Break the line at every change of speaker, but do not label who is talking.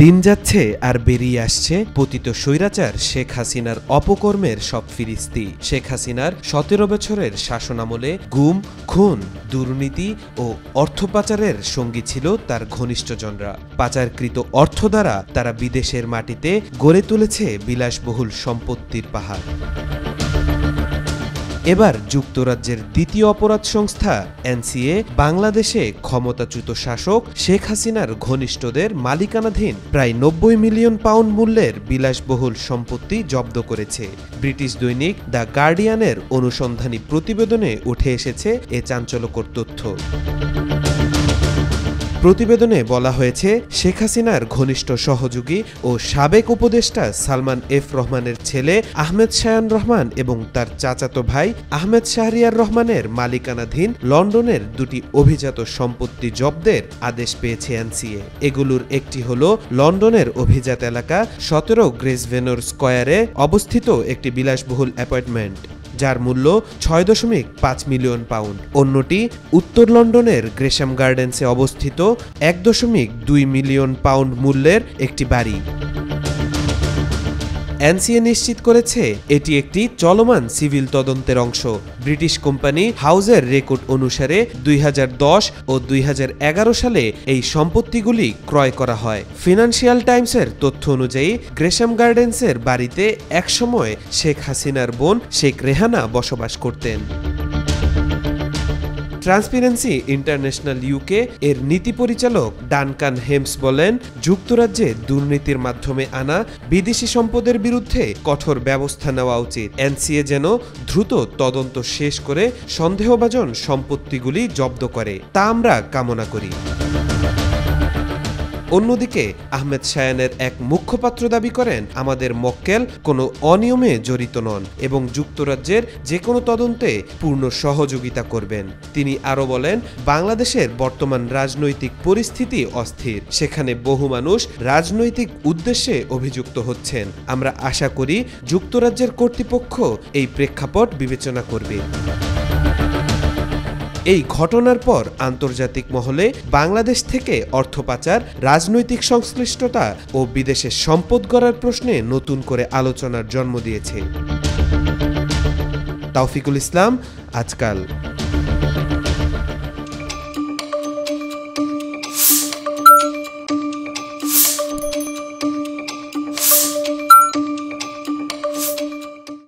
দিন যাচ্ছে আর বেরিয়ে আসছে পতিত স্বৈরাচার শেখ হাসিনার অপকর্মের সব ফিরিস্তি। শেখ হাসিনার ১৭ বছরের শাসনামলে গুম, খুন, দুর্নীতি ও অর্থ পাচারের সঙ্গী ছিল তার ঘনিষ্ঠজনরা। পাচারকৃত অর্থ দ্বারা তারা বিদেশের মাটিতে গড়ে তুলেছে বিলাসবহুল সম্পত্তির পাহাড়। এবার যুক্তরাজ্যের দ্বিতীয় অপরাধ সংস্থা এনসিএ বাংলাদেশে ক্ষমতাচ্যুত শাসক শেখ হাসিনার ঘনিষ্ঠদের মালিকানাধীন প্রায় ৯০ মিলিয়ন পাউন্ড মূল্যের বিলাসবহুল সম্পত্তি জব্দ করেছে। ব্রিটিশ দৈনিক দ্য গার্ডিয়ানের অনুসন্ধানী প্রতিবেদনে উঠে এসেছে এ চাঞ্চল্যকর তথ্য। প্রতিবেদনে বলা হয়েছে, শেখ হাসিনার ঘনিষ্ঠ সহযোগী ও সাবেক উপদেষ্টা সালমান এফ রহমানের ছেলে আহমেদ শায়ান রহমান এবং তার চাচাতো ভাই আহমেদ শাহরিয়ার রহমানের মালিকানাধীন লন্ডনের দুটি অভিজাত সম্পত্তি জব্দের আদেশ পেয়েছে এনসিএ। এগুলোর একটি হল লন্ডনের অভিজাত এলাকা ১৭ গ্রেসভেনর স্কয়ারে অবস্থিত একটি বিলাসবহুল অ্যাপার্টমেন্ট, যার মূল্য ৬.৫ মিলিয়ন পাউন্ড। অন্যটি উত্তর লন্ডনের গ্রেশাম গার্ডেন্সে অবস্থিত ১.২ মিলিয়ন পাউন্ড মূল্যের একটি বাড়ি। এনসিএ নিশ্চিত করেছে এটি একটি চলমান সিভিল তদন্তের অংশ। ব্রিটিশ কোম্পানি হাউজের রেকর্ড অনুসারে ২০১০ ও ২০১১ সালে এই সম্পত্তিগুলি ক্রয় করা হয়। ফিনান্সিয়াল টাইমসের তথ্য অনুযায়ী গ্রেশাম গার্ডেন্সের বাড়িতে একসময় শেখ হাসিনার বোন শেখ রেহানা বসবাস করতেন। ট্রান্সপারেন্সি ইন্টারন্যাশনাল ইউকে এর নীতি পরিচালক ডানকান হেমস বলেন, যুক্তরাজ্যে দুর্নীতির মাধ্যমে আনা বিদেশি সম্পদের বিরুদ্ধে কঠোর ব্যবস্থা নেওয়া উচিত। এনসিএ যেন দ্রুত তদন্ত শেষ করে সন্দেহভাজন সম্পত্তিগুলি জব্দ করে, তা আমরা কামনা করি। অন্যদিকে আহমেদ শায়ানের এক মুখপাত্র দাবি করেন, আমাদের মক্কেল কোনো অনিয়মে জড়িত নন এবং যুক্তরাজ্যের যে কোনো তদন্তে পূর্ণ সহযোগিতা করবেন। তিনি আরও বলেন, বাংলাদেশের বর্তমান রাজনৈতিক পরিস্থিতি অস্থির। সেখানে বহু মানুষ রাজনৈতিক উদ্দেশ্যে অভিযুক্ত হচ্ছেন। আমরা আশা করি যুক্তরাজ্যের কর্তৃপক্ষ এই প্রেক্ষাপট বিবেচনা করবে। এই ঘটনার পর আন্তর্জাতিক মহলে বাংলাদেশ থেকে অর্থ পাচার, রাজনৈতিক সংশ্লিষ্টতা ও বিদেশে সম্পদ গড়ার প্রশ্নে নতুন করে আলোচনার জন্ম দিয়েছে। তাওফিকুল ইসলাম, আজকাল।